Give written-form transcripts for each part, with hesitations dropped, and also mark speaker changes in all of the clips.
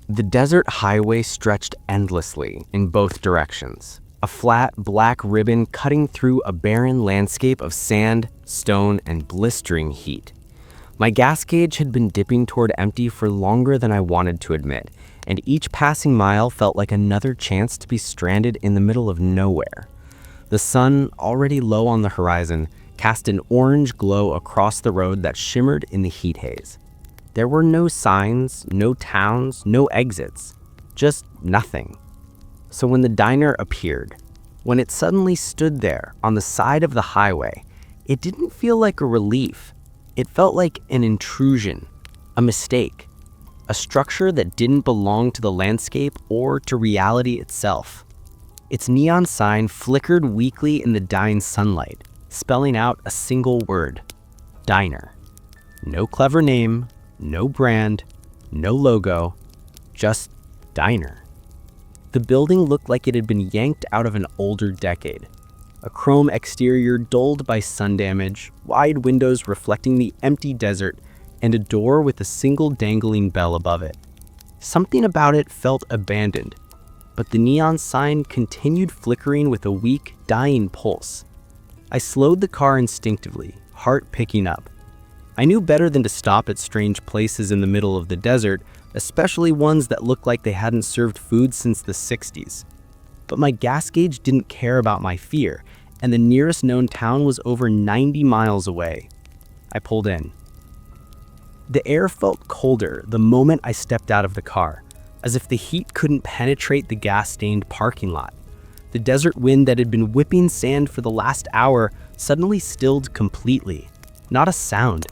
Speaker 1: The desert highway stretched endlessly in both directions, a flat black ribbon cutting through a barren landscape of sand, stone, and blistering heat. My gas gauge had been dipping toward empty for longer than I wanted to admit, and each passing mile felt like another chance to be stranded in the middle of nowhere. The sun, already low on the horizon, cast an orange glow across the road that shimmered in the heat haze. There were no signs, no towns, no exits, just nothing. So when the diner appeared, when it suddenly stood there on the side of the highway, it didn't feel like a relief. It felt like an intrusion, a mistake, a structure that didn't belong to the landscape or to reality itself. Its neon sign flickered weakly in the dying sunlight, spelling out a single word: diner. No clever name, no brand, no logo, just diner. The building looked like it had been yanked out of an older decade. A chrome exterior dulled by sun damage, wide windows reflecting the empty desert, and a door with a single dangling bell above it. Something about it felt abandoned, but the neon sign continued flickering with a weak, dying pulse. I slowed the car instinctively, heart picking up. I knew better than to stop at strange places in the middle of the desert, especially ones that looked like they hadn't served food since the 60s. But my gas gauge didn't care about my fear, and the nearest known town was over 90 miles away. I pulled in. The air felt colder the moment I stepped out of the car, as if the heat couldn't penetrate the gas-stained parking lot. The desert wind that had been whipping sand for the last hour suddenly stilled completely. Not a sound,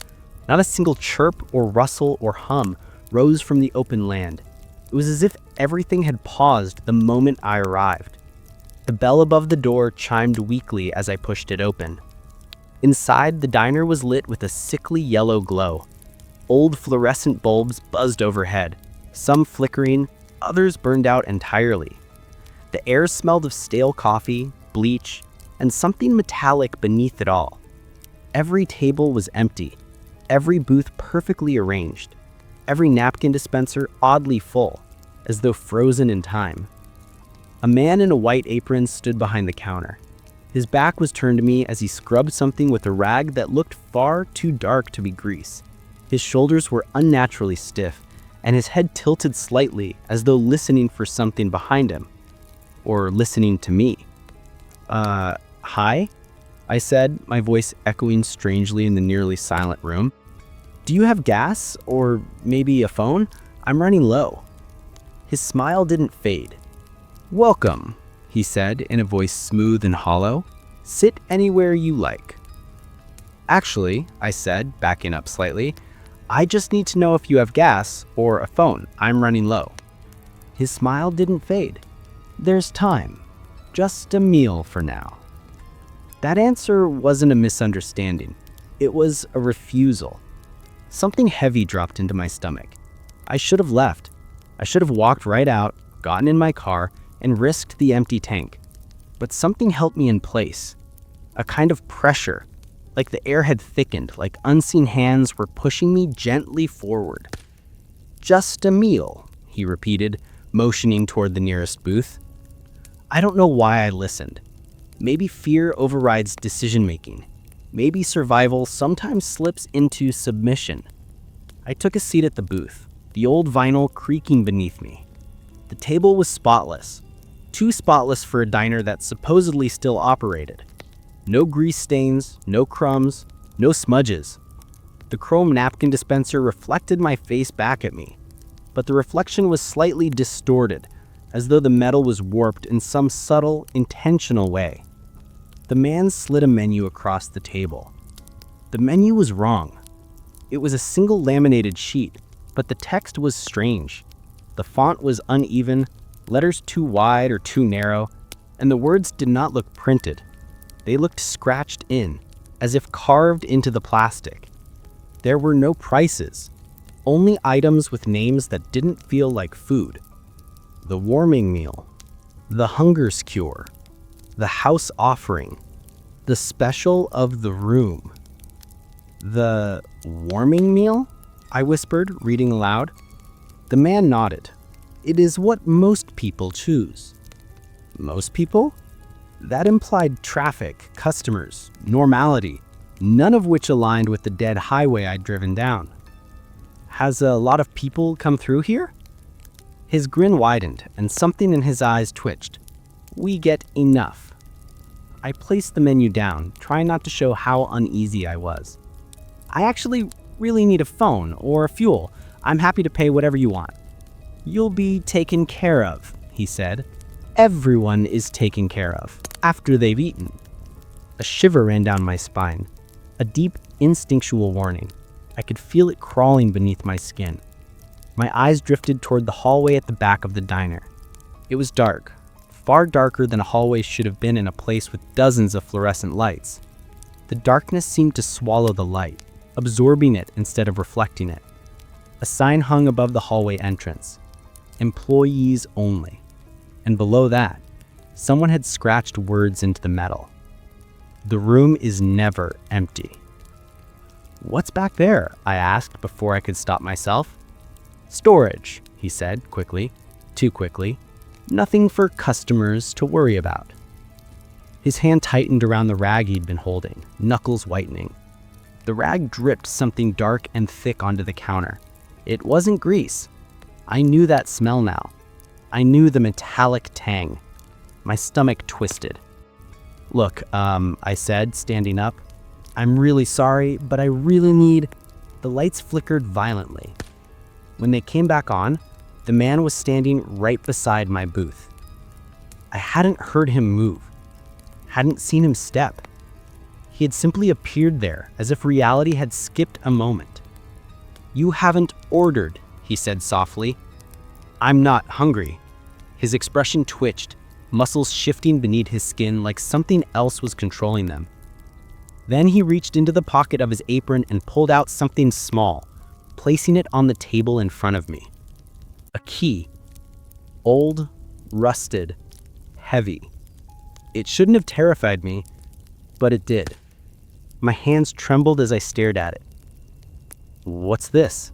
Speaker 1: not a single chirp or rustle or hum rose from the open land. It was as if everything had paused the moment I arrived. The bell above the door chimed weakly as I pushed it open. Inside, the diner was lit with a sickly yellow glow. Old fluorescent bulbs buzzed overhead, some flickering, others burned out entirely. The air smelled of stale coffee, bleach, and something metallic beneath it all. Every table was empty, every booth perfectly arranged, every napkin dispenser oddly full, as though frozen in time. A man in a white apron stood behind the counter. His back was turned to me as he scrubbed something with a rag that looked far too dark to be grease. His shoulders were unnaturally stiff, and his head tilted slightly as though listening for something behind him. Or listening to me. Hi? I said, my voice echoing strangely in the nearly silent room. Do you have gas? Or maybe a phone? I'm running low. His smile didn't fade. Welcome, he said in a voice smooth and hollow. Sit anywhere you like. Actually, I said, backing up slightly, I just need to know if you have gas or a phone. I'm running low. His smile didn't fade. There's time. Just a meal for now. That answer wasn't a misunderstanding. It was a refusal. Something heavy dropped into my stomach. I should have left. I should have walked right out, gotten in my car, and risked the empty tank. But something held me in place. A kind of pressure, like the air had thickened, like unseen hands were pushing me gently forward. Just a meal, he repeated, motioning toward the nearest booth. I don't know why I listened. Maybe fear overrides decision-making. Maybe survival sometimes slips into submission. I took a seat at the booth, the old vinyl creaking beneath me. The table was spotless. Too spotless for a diner that supposedly still operated. No grease stains, no crumbs, no smudges. The chrome napkin dispenser reflected my face back at me, but the reflection was slightly distorted, as though the metal was warped in some subtle, intentional way. The man slid a menu across the table. The menu was wrong. It was a single laminated sheet, but the text was strange. The font was uneven, letters too wide or too narrow, and the words did not look printed. They looked scratched in, as if carved into the plastic. There were no prices, only items with names that didn't feel like food. The warming meal, the hunger's cure, the house offering, the special of the room. The warming meal? I whispered, reading aloud. The man nodded.
Speaker 2: It is what most people choose. Most people? That implied traffic, customers, normality, none of which aligned with the dead highway I'd driven down. Has a lot of people come through here? His grin widened, and something in his eyes twitched. We get enough. I placed the menu down, trying not to show how uneasy I was. I actually really need a phone or fuel. I'm happy to pay whatever you want. You'll be taken care of, he said. Everyone is taken care of after they've eaten. A shiver ran down my spine, a deep instinctual warning. I could feel it crawling beneath my skin. My eyes drifted toward the hallway at the back of the diner. It was dark, far darker than a hallway should have been in a place with dozens of fluorescent lights. The darkness seemed to swallow the light, absorbing it instead of reflecting it. A sign hung above the hallway entrance, "Employees only." And below that, someone had scratched words into the metal. "The room is never empty." "What's back there?" I asked before I could stop myself. "Storage," he said quickly, too quickly. "Nothing for customers to worry about." His hand tightened around the rag he'd been holding, knuckles whitening. The rag dripped something dark and thick onto the counter. It wasn't grease. I knew that smell now. I knew the metallic tang. My stomach twisted. "Look, I said, standing up. "I'm really sorry, but I really need—" The lights flickered violently. When they came back on, the man was standing right beside my booth. I hadn't heard him move, hadn't seen him step. He had simply appeared there, as if reality had skipped a moment. "You haven't ordered," he said softly. "I'm not hungry." His expression twitched, muscles shifting beneath his skin like something else was controlling them. Then he reached into the pocket of his apron and pulled out something small, placing it on the table in front of me. A key. Old, rusted, heavy. It shouldn't have terrified me, but it did. My hands trembled as I stared at it. "What's this?"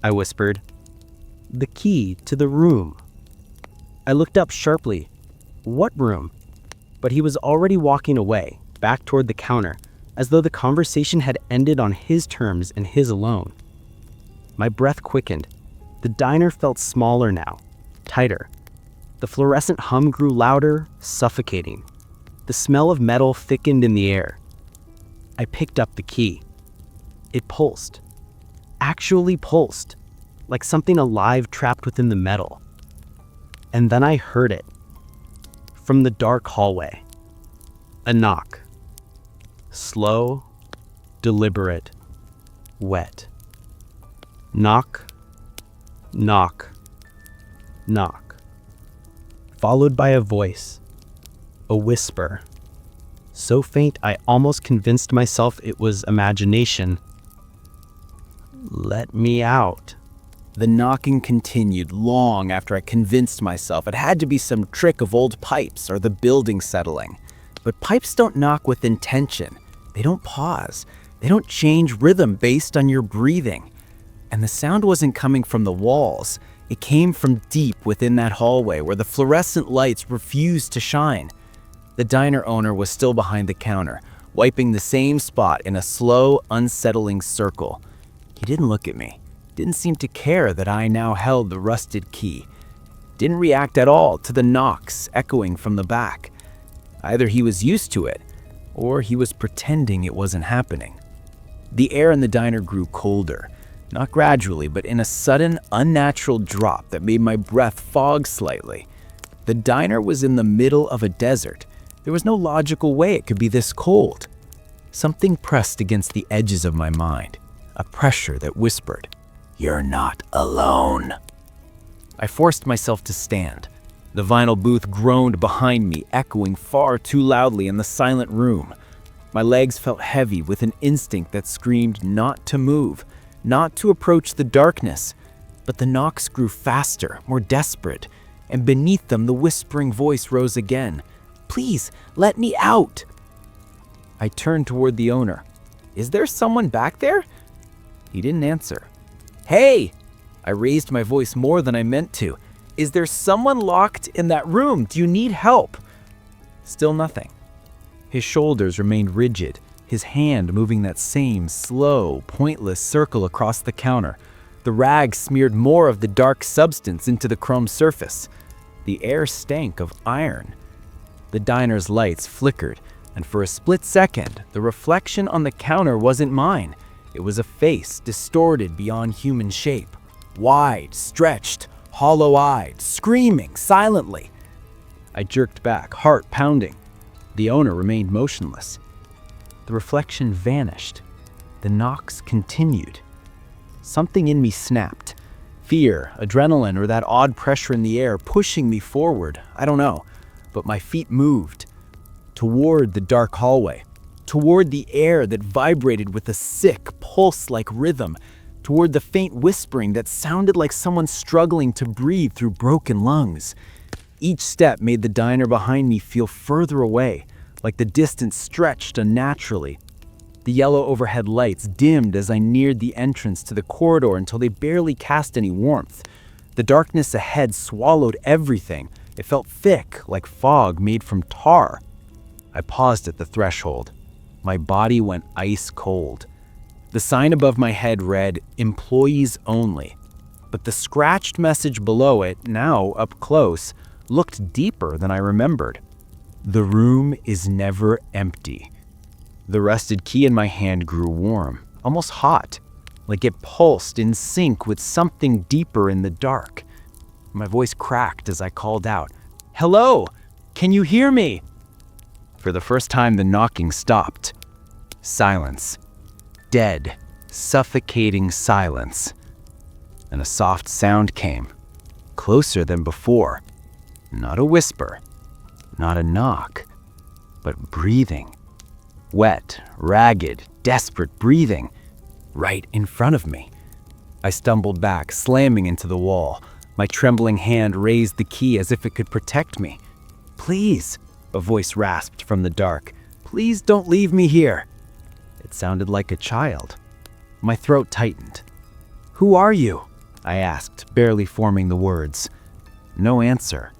Speaker 2: I whispered. "The key to the room." I looked up sharply. "What room?" But he was already walking away, back toward the counter, as though the conversation had ended on his terms and his alone. My breath quickened. The diner felt smaller now, tighter. The fluorescent hum grew louder, suffocating. The smell of metal thickened in the air. I picked up the key. It pulsed. Actually pulsed, like something alive trapped within the metal. And then I heard it. From the dark hallway. A knock. Slow, deliberate, wet. Knock, knock, knock. Followed by a voice. A whisper. So faint I almost convinced myself it was imagination. "Let me out."
Speaker 1: The knocking continued long after I convinced myself it had to be some trick of old pipes or the building settling. But pipes don't knock with intention. They don't pause. They don't change rhythm based on your breathing. And the sound wasn't coming from the walls. It came from deep within that hallway where the fluorescent lights refused to shine. The diner owner was still behind the counter, wiping the same spot in a slow, unsettling circle. He didn't look at me. Didn't seem to care that I now held the rusted key. Didn't react at all to the knocks echoing from the back. Either he was used to it, or he was pretending it wasn't happening. The air in the diner grew colder, not gradually, but in a sudden, unnatural drop that made my breath fog slightly. The diner was in the middle of a desert. There was no logical way it could be this cold. Something pressed against the edges of my mind, a pressure that whispered, "You're not alone." I forced myself to stand. The vinyl booth groaned behind me, echoing far too loudly in the silent room. My legs felt heavy with an instinct that screamed not to move, not to approach the darkness. But the knocks grew faster, more desperate, and beneath them the whispering voice rose again. "Please, let me out." I turned toward the owner. "Is there someone back there?" He didn't answer. "Hey!" I raised my voice more than I meant to.
Speaker 3: Is there someone locked in that room? Do you need help? Still nothing. His shoulders remained rigid, his hand moving that same slow, pointless circle across the counter. The rag smeared more of the dark substance into the chrome surface. The air stank of iron. The diner's lights flickered, and for a split second, the reflection on the counter wasn't mine. It was a face distorted beyond human shape. Wide, stretched, hollow-eyed, screaming silently. I jerked back, heart pounding. The owner remained motionless. The reflection vanished. The knocks continued. Something in me snapped. Fear, adrenaline, or that odd pressure in the air pushing me forward. I don't know. But my feet moved. Toward the dark hallway. Toward the air that vibrated with a sick, pulse-like rhythm. Toward the faint whispering that sounded like someone struggling to breathe through broken lungs. Each step made the diner behind me feel further away, like the distance stretched unnaturally. The yellow overhead lights dimmed as I neared the entrance to the corridor until they barely cast any warmth. The darkness ahead swallowed everything. It felt thick, like fog made from tar. I paused at the threshold. My body went ice cold. The sign above my head read, "Employees Only." But the scratched message below it, now up close, looked deeper than I remembered. "The room is never empty." The rusted key in my hand grew warm, almost hot, like it pulsed in sync with something deeper in the dark. My voice cracked as I called out, "Hello! Can you hear me?" For the first time, the knocking stopped. Silence. Dead, suffocating silence. And a soft sound came, closer than before. Not a whisper, not a knock, but breathing. Wet, ragged, desperate breathing, right in front of me. I stumbled back, slamming into the wall. My trembling hand raised the key as if it could protect me. "Please," a voice rasped from the dark. "Please don't leave me here." It sounded like a child. My throat tightened. "Who are you?" I asked, barely forming the words. No answer.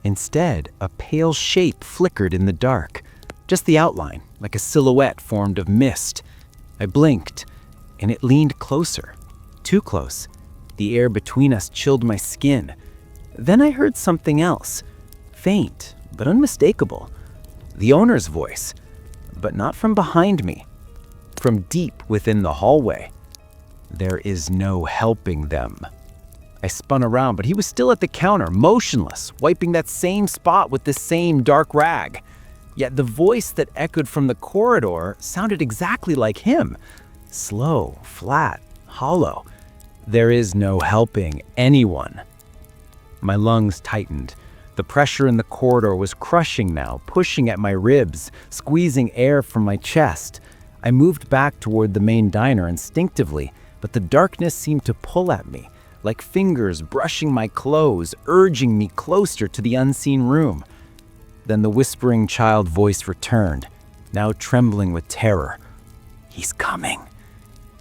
Speaker 3: Instead, a pale shape flickered in the dark. Just the outline, like a silhouette formed of mist. I blinked, and it leaned closer. Too close. The air between us chilled my skin. Then I heard something else. Faint, but unmistakable. The owner's voice, but not from behind me. From deep within the hallway. "There is no helping them." I spun around, but he was still at the counter, motionless, wiping that same spot with the same dark rag. Yet the voice that echoed from the corridor sounded exactly like him. Slow, flat, hollow. "There is no helping anyone." My lungs tightened. The pressure in the corridor was crushing now, pushing at my ribs, squeezing air from my chest. I moved back toward the main diner instinctively, but the darkness seemed to pull at me, like fingers brushing my clothes, urging me closer to the unseen room. Then the whispering child voice returned, now trembling with terror. "He's coming."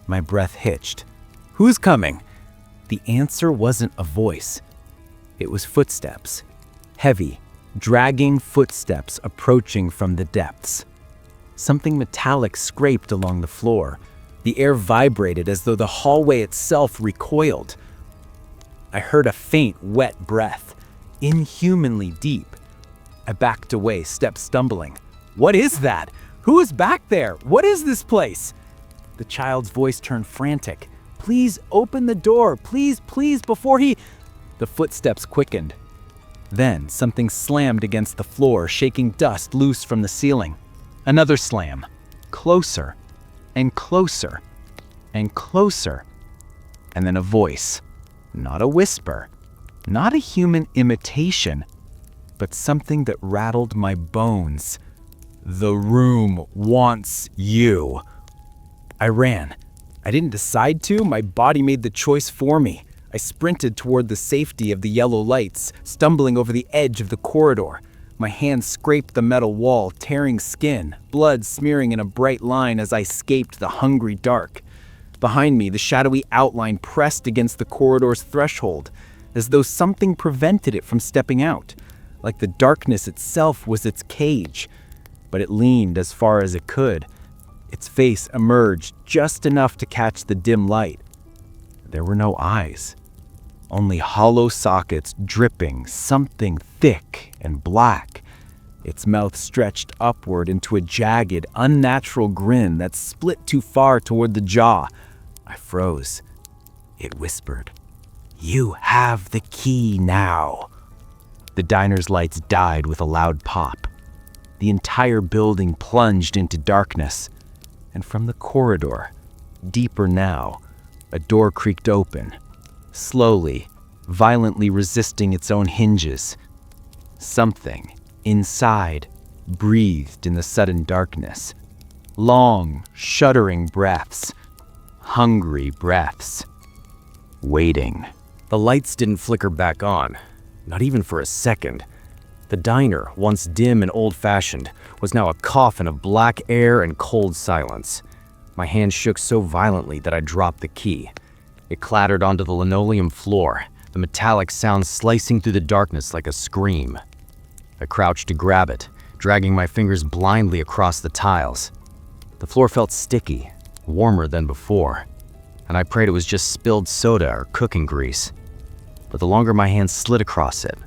Speaker 3: My breath hitched. "Who's coming?" The answer wasn't a voice. It was footsteps. Heavy, dragging footsteps approaching from the depths. Something metallic scraped along the floor. The air vibrated as though the hallway itself recoiled. I heard a faint, wet breath, inhumanly deep. I backed away, steps stumbling. "What is that? Who is back there? What is this place?" The child's voice turned frantic. "Please open the door, please, please, before he..." The footsteps quickened. Then something slammed against the floor, shaking dust loose from the ceiling. Another slam. Closer, and closer, and closer. And then a voice. Not a whisper, not a human imitation, but something that rattled my bones. "The room wants you." I ran. I didn't decide to, my body made the choice for me. I sprinted toward the safety of the yellow lights, stumbling over the edge of the corridor. My hand scraped the metal wall, tearing skin, blood smearing in a bright line as I escaped the hungry dark. Behind me, the shadowy outline pressed against the corridor's threshold. as though something prevented it from stepping out, like the darkness itself was its cage. But it leaned as far as it could. Its face emerged just enough to catch the dim light. There were no eyes, only hollow sockets dripping something thick and black. Its mouth stretched upward into a jagged, unnatural grin that split too far toward the jaw. I froze. It whispered, "You have the key now." The diner's lights died with a loud pop. The entire building plunged into darkness, and from the corridor, deeper now, a door creaked open, slowly, violently resisting its own hinges. Something inside breathed in the sudden darkness. Long, shuddering breaths. Hungry breaths. Waiting.
Speaker 1: The lights didn't flicker back on, not even for a second. The diner, once dim and old-fashioned, was now a coffin of black air and cold silence. My hand shook so violently that I dropped the key. It clattered onto the linoleum floor, the metallic sound slicing through the darkness like a scream. I crouched to grab it, dragging my fingers blindly across the tiles. The floor felt sticky, warmer than before, and I prayed it was just spilled soda or cooking grease. But the longer my hand slid across it,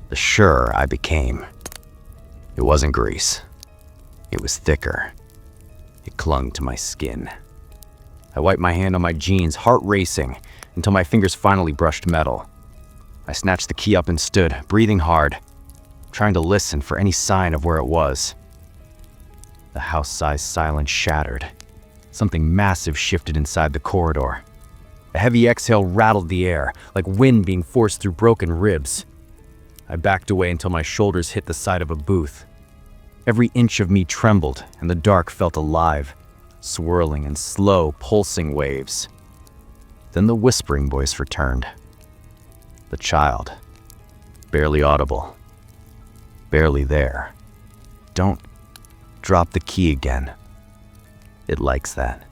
Speaker 1: the surer I became. It wasn't grease. It was thicker. It clung to my skin. I wiped my hand on my jeans, heart racing, until my fingers finally brushed metal. I snatched the key up and stood, breathing hard, trying to listen for any sign of where it was. The house-sized silence shattered. Something massive shifted inside the corridor. A heavy exhale rattled the air, like wind being forced through broken ribs. I backed away until my shoulders hit the side of a booth. Every inch of me trembled, and the dark felt alive, swirling in slow, pulsing waves. Then the whispering voice returned. The child. Barely audible. Barely there. Don't drop the key again. It likes that.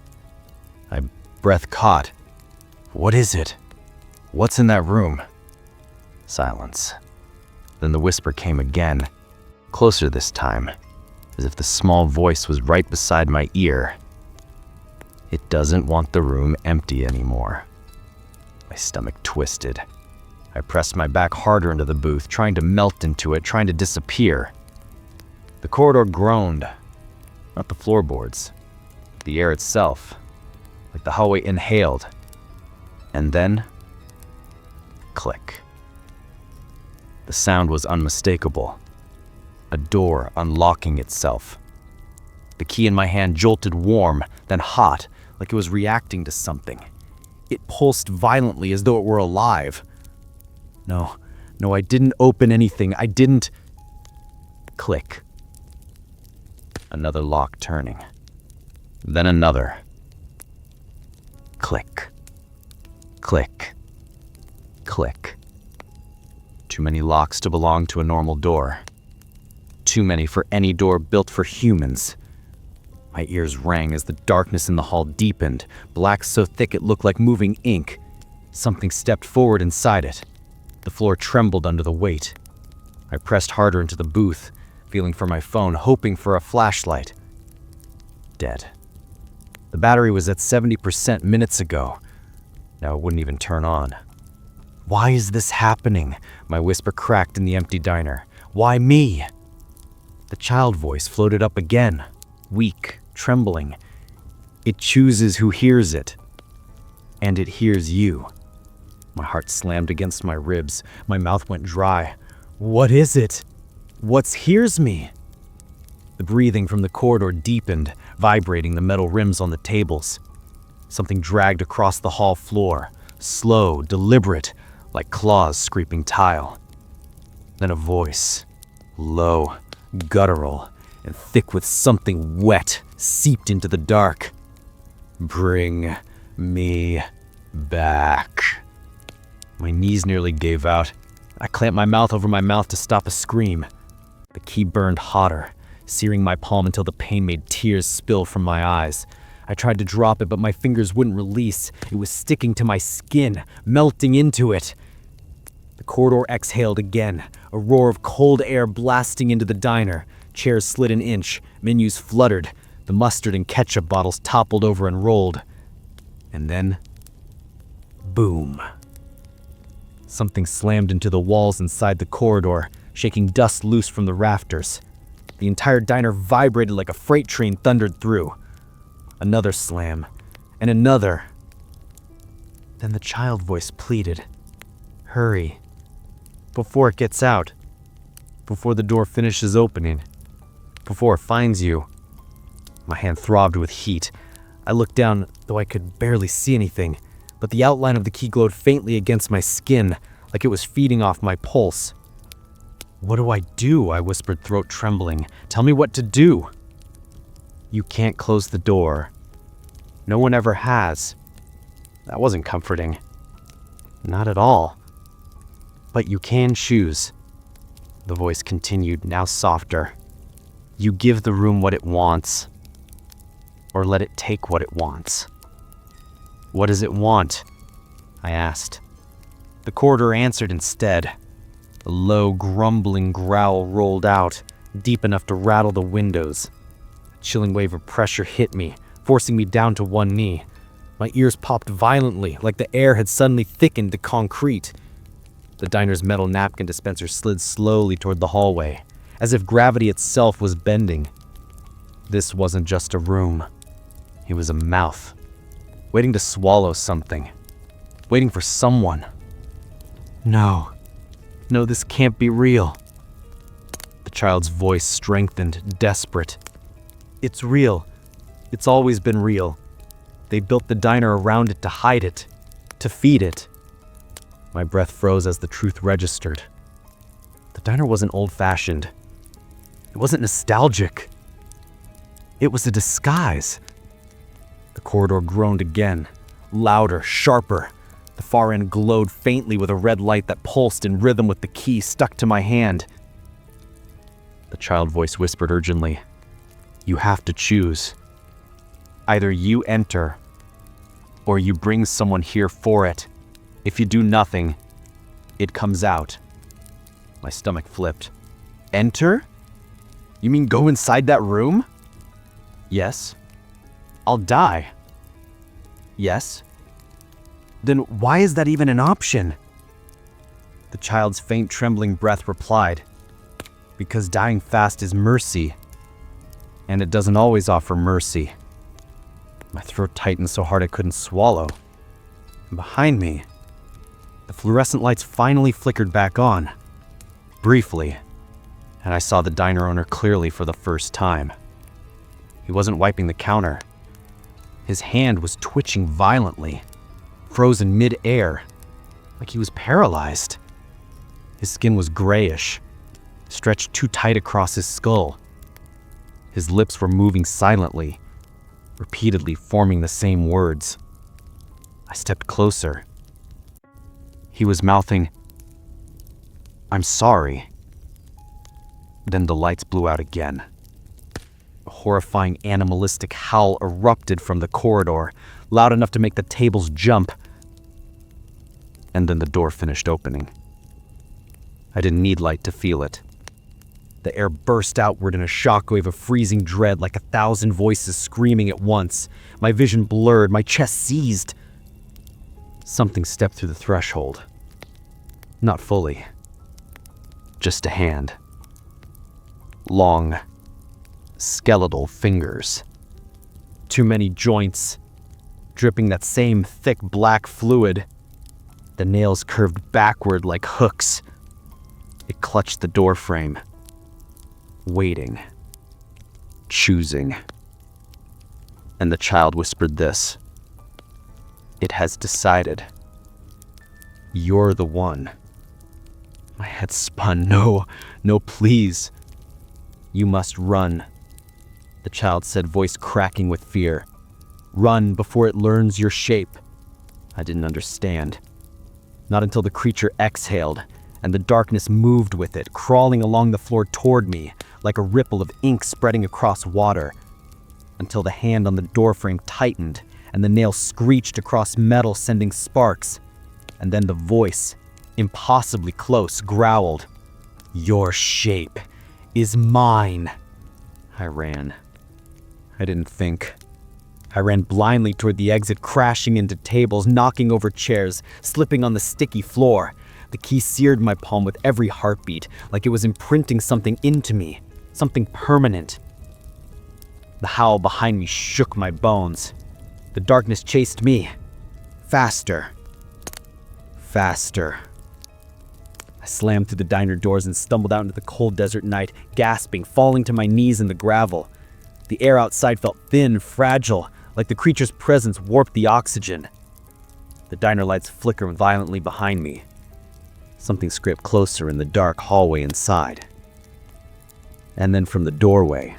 Speaker 1: My breath caught. What is it? What's in that room? Silence. Then the whisper came again, closer this time, as if the small voice was right beside my ear. It doesn't want the room empty anymore. My stomach twisted. I pressed my back harder into the booth, trying to melt into it, trying to disappear. The corridor groaned, not the floorboards, the air itself, like the hallway inhaled. And then, click. The sound was unmistakable. A door unlocking itself. The key in my hand jolted warm, then hot, like it was reacting to something. It pulsed violently as though it were alive. No, I didn't open anything. I didn't... Click. Another lock turning. Then another. Click. Click. Click. Too many locks to belong to a normal door. Too many for any door built for humans. My ears rang as the darkness in the hall deepened, black so thick it looked like moving ink. Something stepped forward inside it. The floor trembled under the weight. I pressed harder into the booth, feeling for my phone, hoping for a flashlight. Dead. The battery was at 70% minutes ago. Now it wouldn't even turn on. Why is this happening? My whisper cracked in the empty diner. Why me? The child voice floated up again, weak, trembling. It chooses who hears it. And it hears you. My heart slammed against my ribs. My mouth went dry. What is it? What hears me? The breathing from the corridor deepened, vibrating the metal rims on the tables. Something dragged across the hall floor, slow, deliberate, like claws scraping tile. Then a voice, low, guttural, and thick with something wet, seeped into the dark. Bring me back. My knees nearly gave out. I clamped my mouth over my mouth to stop a scream. The key burned hotter, searing my palm until the pain made tears spill from my eyes. I tried to drop it, but my fingers wouldn't release. It was sticking to my skin, melting into it.
Speaker 2: The corridor exhaled again, a roar of cold air blasting into the diner. Chairs slid an inch, menus fluttered, the mustard and ketchup bottles toppled over and rolled. And then, boom. Something slammed into the walls inside the corridor, shaking dust loose from the rafters. The entire diner vibrated like a freight train thundered through. Another slam, and another. Then the child voice pleaded, "Hurry, before it gets out, before the door finishes opening, before it finds you." My hand throbbed with heat. I looked down, though I could barely see anything, but the outline of the key glowed faintly against my skin, like it was feeding off my pulse. "What do I do?" I whispered, throat trembling. "Tell me what to do." "You can't close the door. No one ever has." That wasn't comforting. Not at all. "But you can choose," the voice continued, now softer. "You give the room what it wants, or let it take what it wants." "What does it want?" I asked. The corridor answered instead. A low, grumbling growl rolled out, deep enough to rattle the windows. A chilling wave of pressure hit me, forcing me down to one knee. My ears popped violently, like the air had suddenly thickened to concrete. The diner's metal napkin dispenser slid slowly toward the hallway, as if gravity itself was bending. This wasn't just a room. It was a mouth, waiting to swallow something, waiting for someone. No, this can't be real. The child's voice strengthened, desperate. "It's real. It's always been real. They built the diner around it to hide it, to feed it." My breath froze as the truth registered. The diner wasn't old-fashioned. It wasn't nostalgic. It was a disguise. The corridor groaned again, louder, sharper. The far end glowed faintly with a red light that pulsed in rhythm with the key stuck to my hand. The child voice whispered urgently, "You have to choose. Either you enter, or you bring someone here for it. If you do nothing, it comes out." My stomach flipped. "Enter? You mean go inside that room?" "Yes." "I'll die." "Yes." "Then why is that even an option?" The child's faint, trembling breath replied, "Because dying fast is mercy, and it doesn't always offer mercy." My throat tightened so hard I couldn't swallow. And behind me, the fluorescent lights finally flickered back on, briefly, and I saw the diner owner clearly for the first time. He wasn't wiping the counter. His hand was twitching violently, frozen mid-air, like he was paralyzed. His skin was grayish, stretched too tight across his skull. His lips were moving silently, repeatedly forming the same words. I stepped closer. He was mouthing, "I'm sorry." Then the lights blew out again. A horrifying animalistic howl erupted from the corridor, loud enough to make the tables jump. And then the door finished opening. I didn't need light to feel it. The air burst outward in a shockwave of freezing dread, like 1,000 voices screaming at once. My vision blurred, my chest seized. Something stepped through the threshold. Not fully. Just a hand. Long, skeletal fingers. Too many joints, dripping that same thick black fluid. The nails curved backward like hooks. It clutched the doorframe. Waiting. Choosing. And the child whispered this. "It has decided. You're the one." My head spun. No, please. "You must run," the child said, voice cracking with fear. "Run before it learns your shape." I didn't understand. Not until the creature exhaled, and the darkness moved with it, crawling along the floor toward me, like a ripple of ink spreading across water. Until the hand on the doorframe tightened, and the nail screeched across metal, sending sparks. And then the voice, impossibly close, growled, "Your shape is mine." I ran. I didn't think. I ran blindly toward the exit, crashing into tables, knocking over chairs, slipping on the sticky floor. The key seared my palm with every heartbeat, like it was imprinting something into me, something permanent. The howl behind me shook my bones. The darkness chased me. Faster. Faster. I slammed through the diner doors and stumbled out into the cold desert night, gasping, falling to my knees in the gravel. The air outside felt thin, fragile, like the creature's presence warped the oxygen. The diner lights flickered violently behind me. Something scraped closer in the dark hallway inside. And then from the doorway,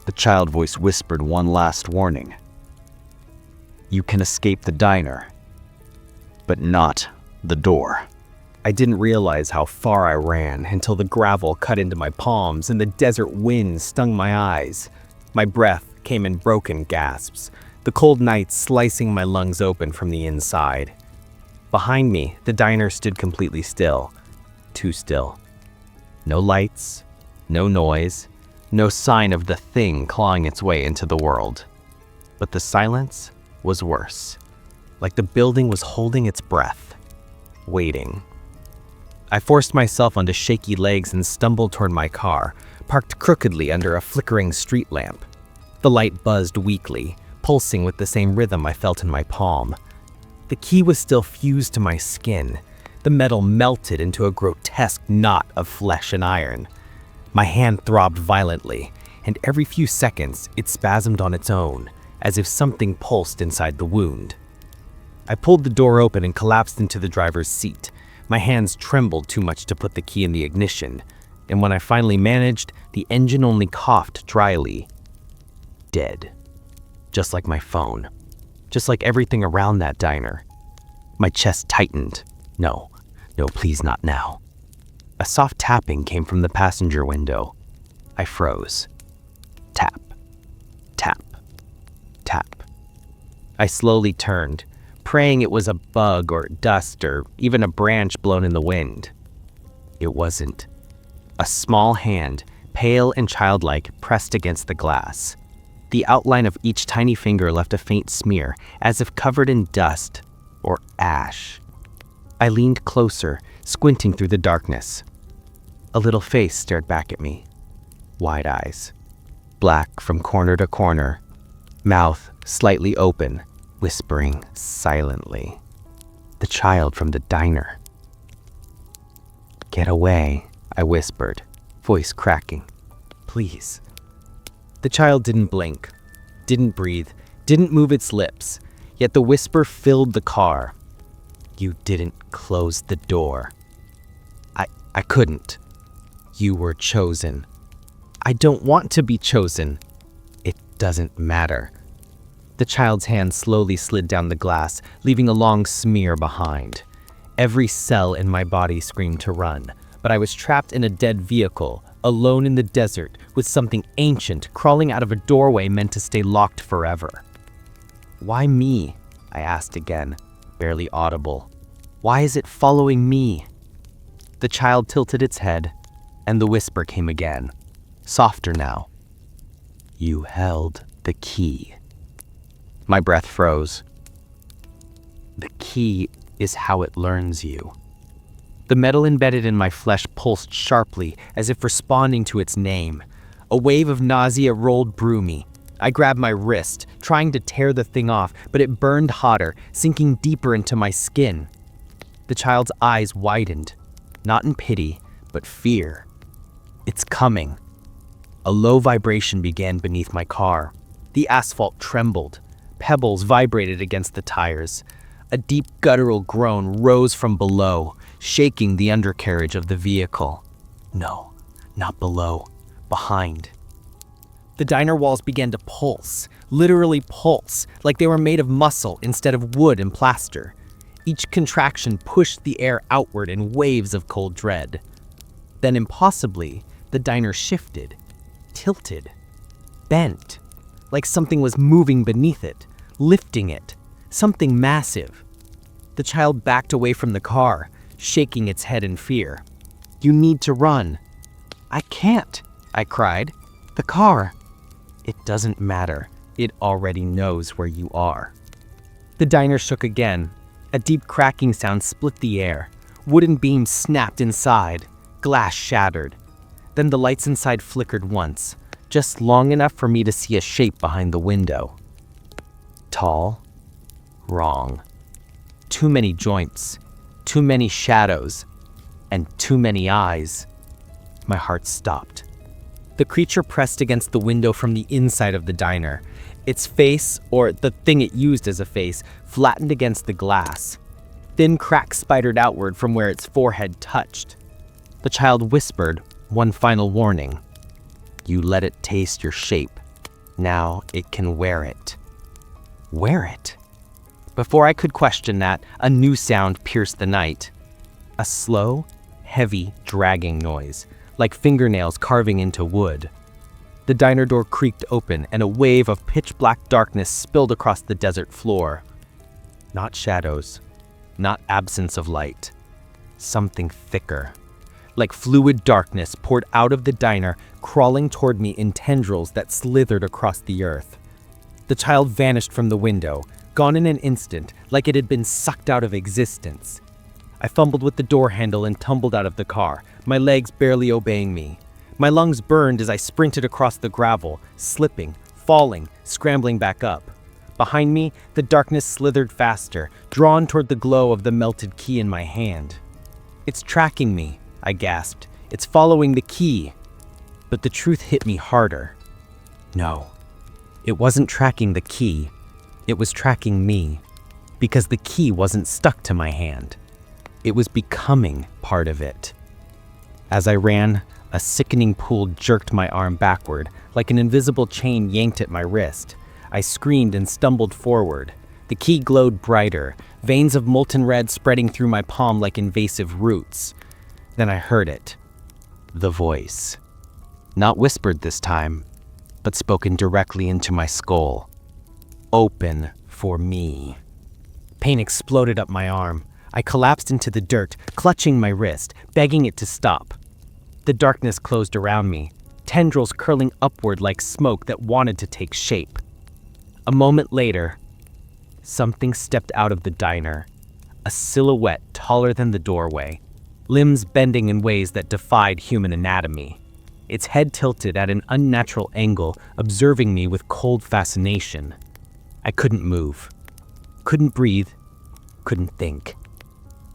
Speaker 2: the child voice whispered one last warning. "You can escape the diner, but not the door." I didn't realize how far I ran until the gravel cut into my palms and the desert wind stung my eyes. My breath came in broken gasps, the cold night slicing my lungs open from the inside. Behind me, the diner stood completely still. Too still. No lights, no noise, no sign of the thing clawing its way into the world. But the silence was worse, like the building was holding its breath, waiting. I forced myself onto shaky legs and stumbled toward my car, parked crookedly under a flickering street lamp. The light buzzed weakly, pulsing with the same rhythm I felt in my palm. The key was still fused to my skin. The metal melted into a grotesque knot of flesh and iron. My hand throbbed violently, and every few seconds it spasmed on its own, as if something pulsed inside the wound. I pulled the door open and collapsed into the driver's seat. My hands trembled too much to put the key in the ignition, and when I finally managed, the engine only coughed dryly. Dead. Just like my phone. Just like everything around that diner. My chest tightened. No, please not now. A soft tapping came from the passenger window. I froze. Tap. Tap. Tap. I slowly turned, praying it was a bug or dust or even a branch blown in the wind. It wasn't. A small hand, pale and childlike, pressed against the glass. The outline of each tiny finger left a faint smear, as if covered in dust or ash. I leaned closer, squinting through the darkness. A little face stared back at me. Wide eyes. Black from corner to corner. Mouth slightly open, whispering silently. The child from the diner. "Get away," I whispered, voice cracking. "Please." The child didn't blink, didn't breathe, didn't move its lips, yet the whisper filled the car. "You didn't close the door." I couldn't. "You were chosen." "I don't want to be chosen." "It doesn't matter." The child's hand slowly slid down the glass, leaving a long smear behind. Every cell in my body screamed to run, but I was trapped in a dead vehicle, alone in the desert, with something ancient crawling out of a doorway meant to stay locked forever. "Why me?" I asked again, barely audible. "Why is it following me?" The child tilted its head, and the whisper came again, softer now. "You held the key." My breath froze. "The key is how it learns you." The metal embedded in my flesh pulsed sharply, as if responding to its name. A wave of nausea rolled through me. I grabbed my wrist, trying to tear the thing off, but it burned hotter, sinking deeper into my skin. The child's eyes widened, not in pity, but fear. "It's coming." A low vibration began beneath my car. The asphalt trembled. Pebbles vibrated against the tires. A deep guttural groan rose from below, shaking the undercarriage of the vehicle. No, not below, behind. The diner walls began to pulse, literally pulse, like they were made of muscle instead of wood and plaster. Each contraction pushed the air outward in waves of cold dread. Then impossibly, the diner shifted, tilted, bent, like something was moving beneath it, lifting it, something massive. The child backed away from the car, shaking its head in fear. "You need to run." "I can't," I cried. "The car." "It doesn't matter. It already knows where you are." The diner shook again. A deep cracking sound split the air. Wooden beams snapped inside. Glass shattered. Then the lights inside flickered once, just long enough for me to see a shape behind the window. Tall. Wrong. Too many joints. Too many shadows. And too many eyes. My heart stopped. The creature pressed against the window from the inside of the diner. Its face, or the thing it used as a face, flattened against the glass. Thin cracks spidered outward from where its forehead touched. The child whispered one final warning. "You let it taste your shape. Now it can wear it." Wear it? Before I could question that, a new sound pierced the night. A slow, heavy, dragging noise, like fingernails carving into wood. The diner door creaked open, and a wave of pitch-black darkness spilled across the desert floor. Not shadows, not absence of light. Something thicker. Like fluid darkness poured out of the diner, crawling toward me in tendrils that slithered across the earth. The child vanished from the window, gone in an instant, like it had been sucked out of existence. I fumbled with the door handle and tumbled out of the car, my legs barely obeying me. My lungs burned as I sprinted across the gravel, slipping, falling, scrambling back up. Behind me, the darkness slithered faster, drawn toward the glow of the melted key in my hand. "It's tracking me," I gasped. "It's following the key." But the truth hit me harder. No, it wasn't tracking the key. It was tracking me, because the key wasn't stuck to my hand. It was becoming part of it. As I ran, a sickening pull jerked my arm backward, like an invisible chain yanked at my wrist. I screamed and stumbled forward. The key glowed brighter, veins of molten red spreading through my palm like invasive roots. Then I heard it. The voice. Not whispered this time, but spoken directly into my skull. "Open for me." Pain exploded up my arm. I collapsed into the dirt, clutching my wrist, begging it to stop. The darkness closed around me, tendrils curling upward like smoke that wanted to take shape. A moment later, something stepped out of the diner, a silhouette taller than the doorway, limbs bending in ways that defied human anatomy. Its head tilted at an unnatural angle, observing me with cold fascination. I couldn't move, couldn't breathe, couldn't think.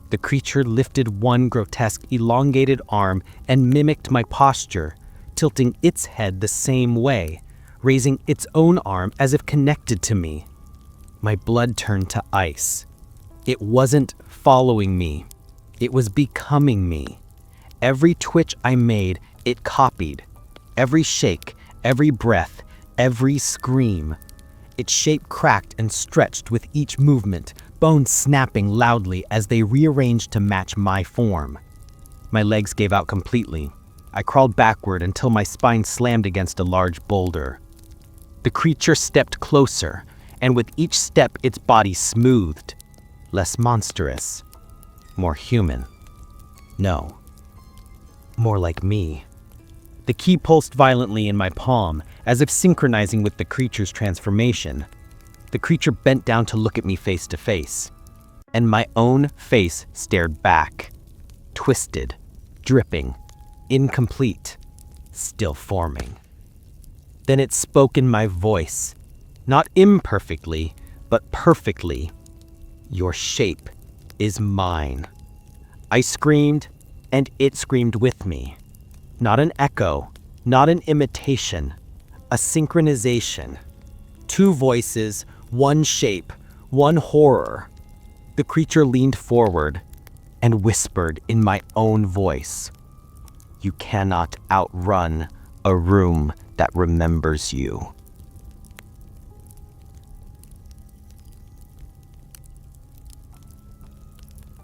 Speaker 2: The creature lifted one grotesque, elongated arm and mimicked my posture, tilting its head the same way, raising its own arm as if connected to me. My blood turned to ice. It wasn't following me. It was becoming me. Every twitch I made, it copied. Every shake, every breath, every scream. Its shape cracked and stretched with each movement, bones snapping loudly as they rearranged to match my form. My legs gave out completely. I crawled backward until my spine slammed against a large boulder. The creature stepped closer, and with each step its body smoothed. Less monstrous. More human. No. More like me. The key pulsed violently in my palm, as if synchronizing with the creature's transformation. The creature bent down to look at me face to face, and my own face stared back. Twisted, dripping, incomplete, still forming. Then it spoke in my voice, not imperfectly, but perfectly. "Your shape is mine." I screamed, and it screamed with me. Not an echo, not an imitation, a synchronization. Two voices, one shape, one horror. The creature leaned forward and whispered in my own voice, "You cannot outrun a room that remembers you."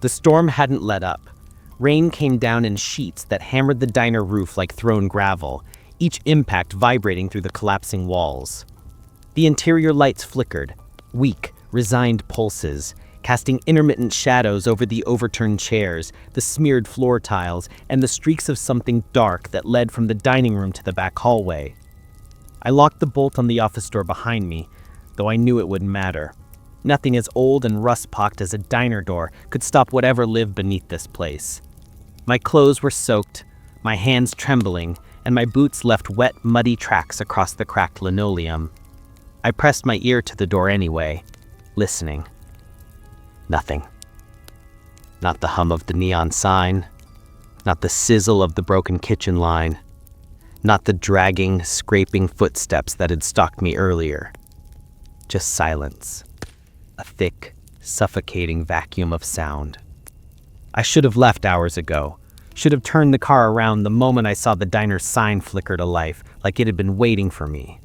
Speaker 2: The storm hadn't let up. Rain came down in sheets that hammered the diner roof like thrown gravel, each impact vibrating through the collapsing walls. The interior lights flickered, weak, resigned pulses, casting intermittent shadows over the overturned chairs, the smeared floor tiles, and the streaks of something dark that led from the dining room to the back hallway. I locked the bolt on the office door behind me, though I knew it wouldn't matter. Nothing as old and rust-pocked as a diner door could stop whatever lived beneath this place. My clothes were soaked, my hands trembling, and my boots left wet, muddy tracks across the cracked linoleum. I pressed my ear to the door anyway, listening. Nothing. Not the hum of the neon sign, not the sizzle of the broken kitchen line, not the dragging, scraping footsteps that had stalked me earlier. Just silence. A thick, suffocating vacuum of sound. I should have left hours ago. Should have turned the car around the moment I saw the diner's sign flicker to life, like it had been waiting for me.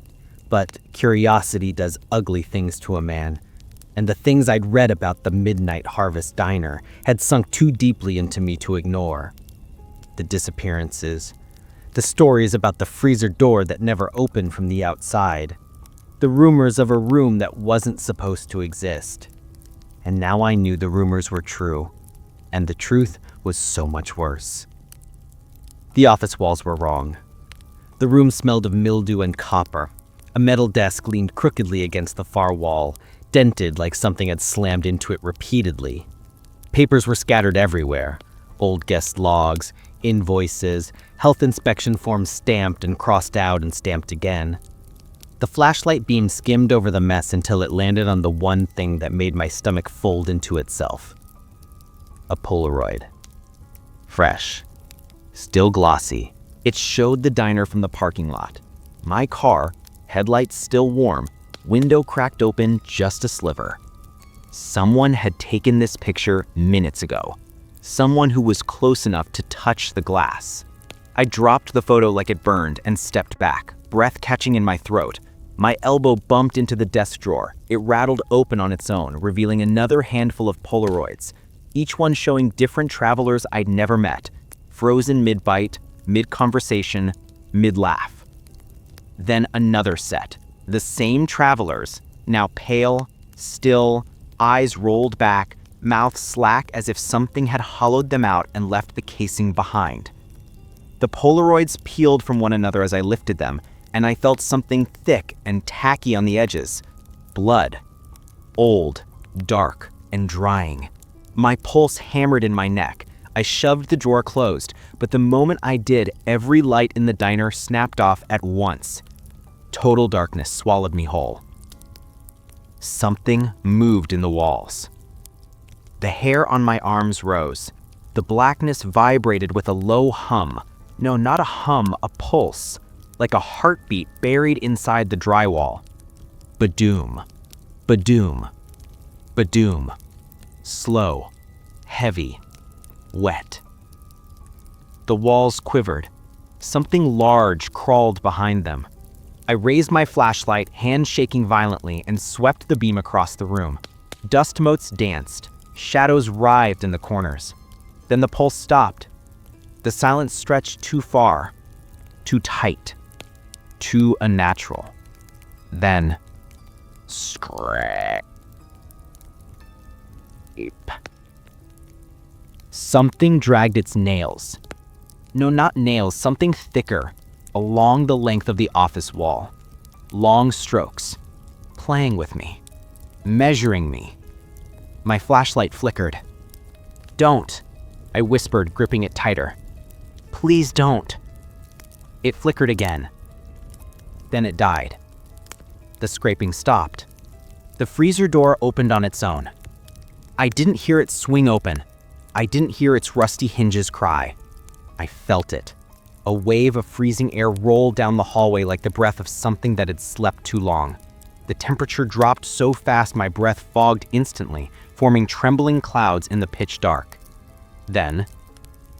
Speaker 2: But curiosity does ugly things to a man, and the things I'd read about the Midnight Harvest Diner had sunk too deeply into me to ignore. The disappearances, the stories about the freezer door that never opened from the outside, the rumors of a room that wasn't supposed to exist. And now I knew the rumors were true, and the truth was so much worse. The office walls were wrong. The room smelled of mildew and copper. A metal desk leaned crookedly against the far wall, dented like something had slammed into it repeatedly. Papers were scattered everywhere. Old guest logs, invoices, health inspection forms stamped and crossed out and stamped again. The flashlight beam skimmed over the mess until it landed on the one thing that made my stomach fold into itself. A Polaroid. Fresh. Still glossy. It showed the diner from the parking lot. My car, headlights still warm, window cracked open just a sliver. Someone had taken this picture minutes ago. Someone who was close enough to touch the glass. I dropped the photo like it burned and stepped back, breath catching in my throat. My elbow bumped into the desk drawer. It rattled open on its own, revealing another handful of Polaroids, each one showing different travelers I'd never met, frozen mid-bite, mid-conversation, mid-laugh. Then another set, the same travelers, now pale, still, eyes rolled back, mouth slack as if something had hollowed them out and left the casing behind. The Polaroids peeled from one another as I lifted them, and I felt something thick and tacky on the edges. Blood. Old, dark, and drying. My pulse hammered in my neck. I shoved the drawer closed, but the moment I did, every light in the diner snapped off at once. Total darkness swallowed me whole. Something moved in the walls. The hair on my arms rose. The blackness vibrated with a low hum. No, not a hum, a pulse. Like a heartbeat buried inside the drywall. Badoom. Badoom. Badoom. Slow. Heavy. Wet. The walls quivered. Something large crawled behind them. I raised my flashlight, hand shaking violently, and swept the beam across the room. Dust motes danced. Shadows writhed in the corners. Then the pulse stopped. The silence stretched too far. Too tight. Too unnatural. Then, scrape. Something dragged its nails. No, not nails, something thicker, along the length of the office wall. Long strokes, playing with me, measuring me. My flashlight flickered. "Don't," I whispered, gripping it tighter. "Please don't." It flickered again. Then it died. The scraping stopped. The freezer door opened on its own. I didn't hear it swing open. I didn't hear its rusty hinges cry. I felt it. A wave of freezing air rolled down the hallway like the breath of something that had slept too long. The temperature dropped so fast my breath fogged instantly, forming trembling clouds in the pitch dark. Then,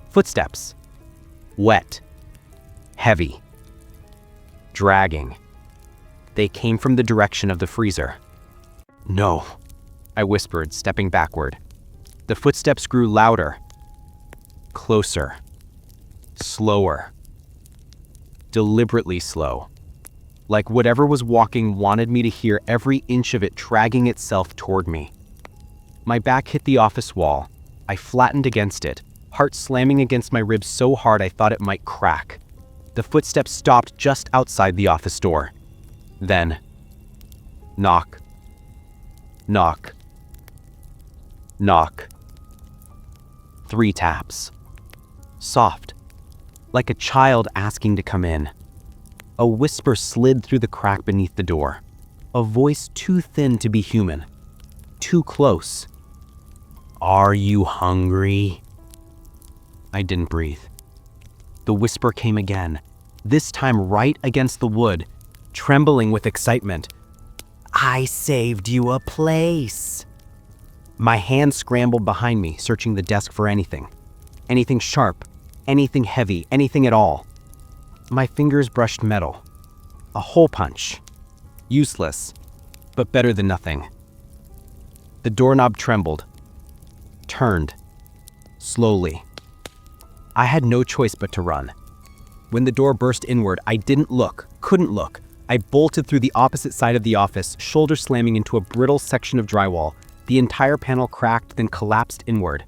Speaker 2: footsteps. Wet. Heavy. Dragging. They came from the direction of the freezer. "No," I whispered, stepping backward. The footsteps grew louder. Closer. Slower. Deliberately slow. Like whatever was walking wanted me to hear every inch of it dragging itself toward me. My back hit the office wall. I flattened against it, heart slamming against my ribs so hard I thought it might crack. The footsteps stopped just outside the office door. Then, knock, knock, knock. 3 taps. Soft, like a child asking to come in. A whisper slid through the crack beneath the door. A voice too thin to be human. Too close. "Are you hungry?" I didn't breathe. The whisper came again, this time right against the wood, trembling with excitement. "I saved you a place." My hand scrambled behind me, searching the desk for anything. Anything sharp, anything heavy, anything at all. My fingers brushed metal. A hole punch. Useless, but better than nothing. The doorknob trembled. Turned. Slowly. I had no choice but to run. When the door burst inward, I didn't look, couldn't look. I bolted through the opposite side of the office, shoulder slamming into a brittle section of drywall. The entire panel cracked, then collapsed inward.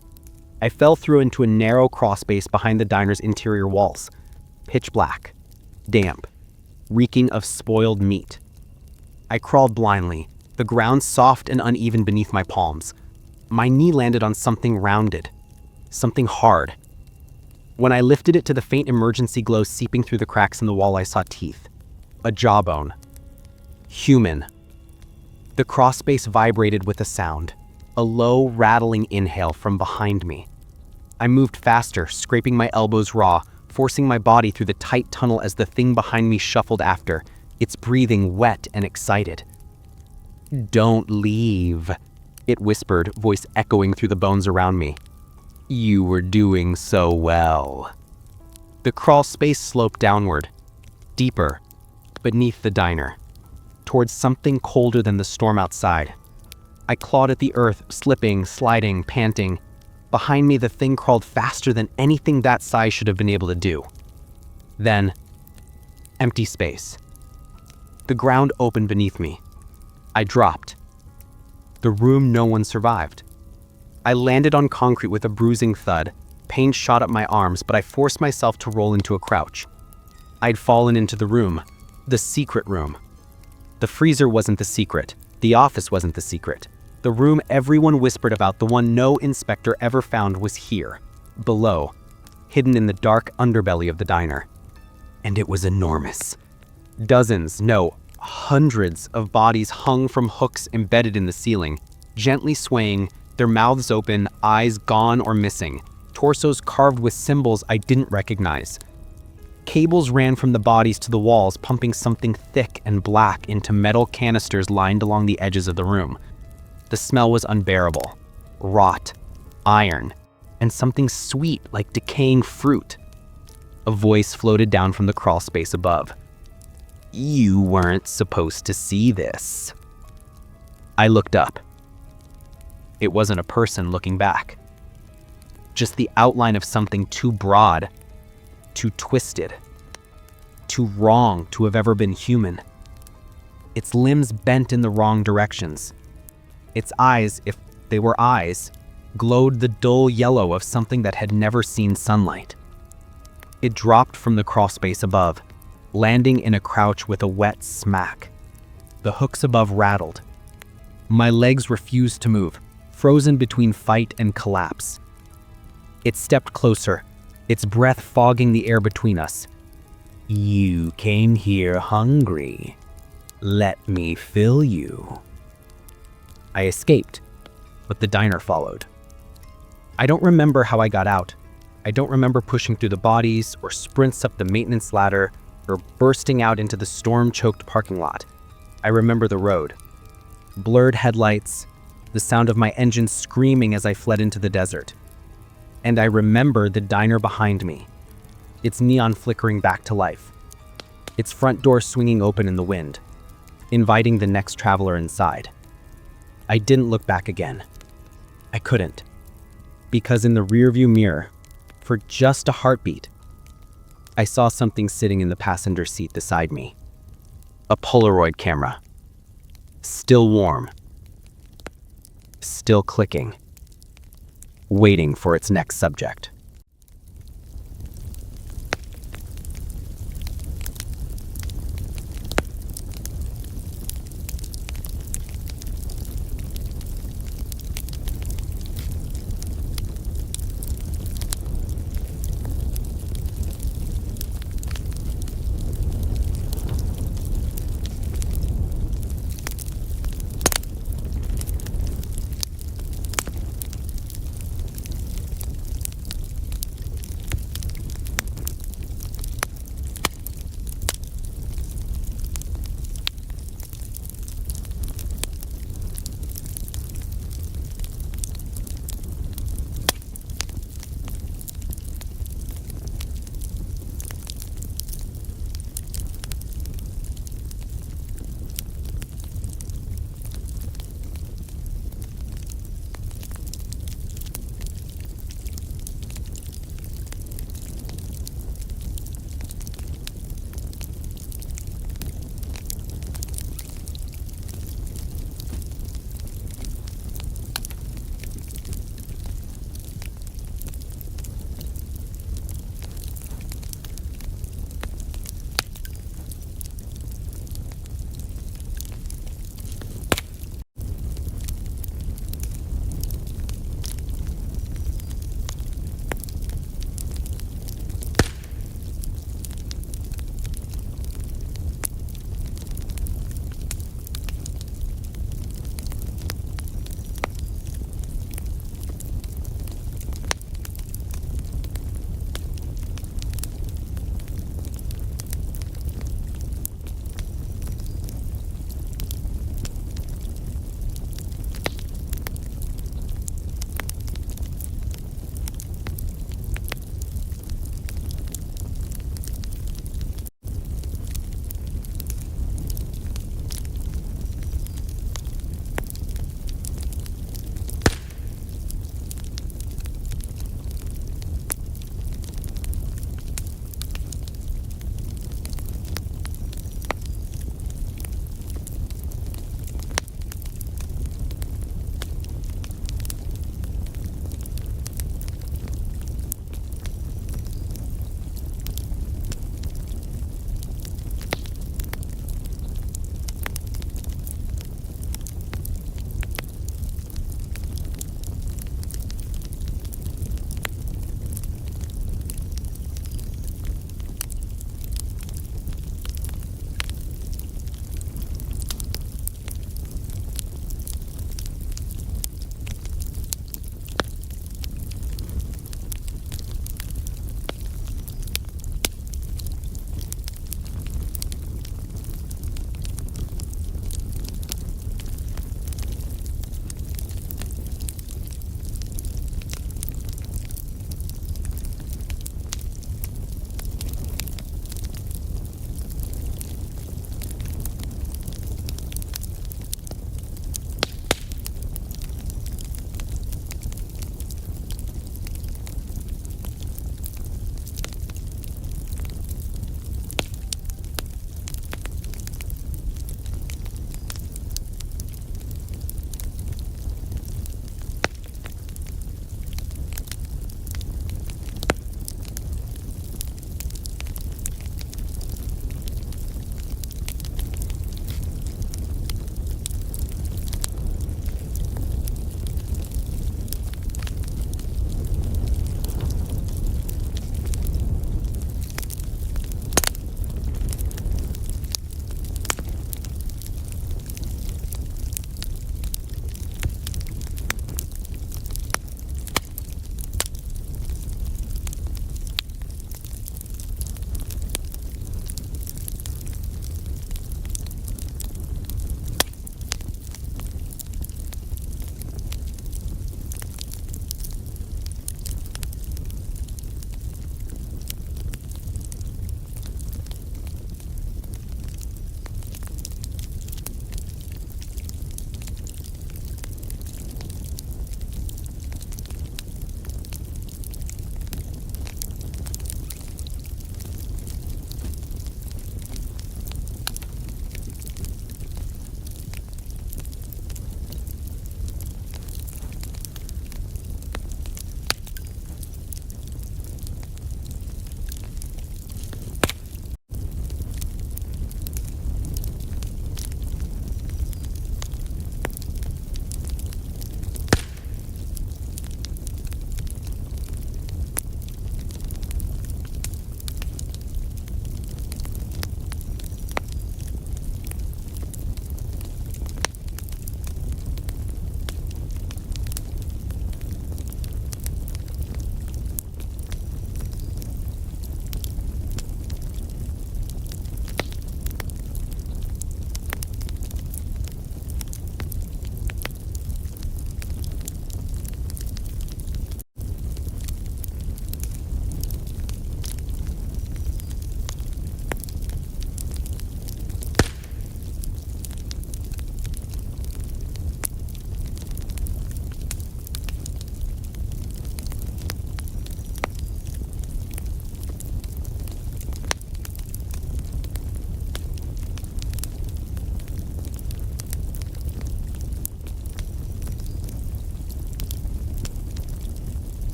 Speaker 2: I fell through into a narrow crawlspace behind the diner's interior walls. Pitch black. Damp. Reeking of spoiled meat. I crawled blindly, the ground soft and uneven beneath my palms. My knee landed on something rounded. Something hard. When I lifted it to the faint emergency glow seeping through the cracks in the wall, I saw teeth. A jawbone. Human. The crawlspace vibrated with a sound. A low, rattling inhale from behind me. I moved faster, scraping my elbows raw, forcing my body through the tight tunnel as the thing behind me shuffled after, its breathing wet and excited. "Don't leave," it whispered, voice echoing through the bones around me. "You were doing so well." The crawl space sloped downward, deeper, beneath the diner, towards something colder than the storm outside. I clawed at the earth, slipping, sliding, panting. Behind me, the thing crawled faster than anything that size should have been able to do. Then, empty space. The ground opened beneath me. I dropped. The room no one survived. I landed on concrete with a bruising thud. Pain shot up my arms, but I forced myself to roll into a crouch. I'd fallen into the room. The secret room. The freezer wasn't the secret. The office wasn't the secret. The room everyone whispered about, the one no inspector ever found, was here, below, hidden in the dark underbelly of the diner. And it was enormous. Dozens, no, hundreds of bodies hung from hooks embedded in the ceiling, gently swaying, their mouths open, eyes gone or missing, torsos carved with symbols I didn't recognize. Cables ran from the bodies to the walls, pumping something thick and black into metal canisters lined along the edges of the room. The smell was unbearable. Rot, iron, and something sweet like decaying fruit. A voice floated down from the crawl space above. "You weren't supposed to see this." I looked up. It wasn't a person looking back. Just the outline of something too broad, too twisted, too wrong to have ever been human. Its limbs bent in the wrong directions. Its eyes, if they were eyes, glowed the dull yellow of something that had never seen sunlight. It dropped from the crawlspace above, landing in a crouch with a wet smack. The hooks above rattled. My legs refused to move, frozen between fight and collapse. It stepped closer, its breath fogging the air between us. "You came here hungry. Let me fill you." I escaped, but the diner followed. I don't remember how I got out. I don't remember pushing through the bodies, or sprints up the maintenance ladder, or bursting out into the storm-choked parking lot. I remember the road. Blurred headlights, the sound of my engine screaming as I fled into the desert. And I remember the diner behind me, its neon flickering back to life, its front door swinging open in the wind, inviting the next traveler inside. I didn't look back again. I couldn't. Because in the rearview mirror, for just a heartbeat, I saw something sitting in the passenger seat beside me. A Polaroid camera. Still warm. still clicking, waiting for its next subject.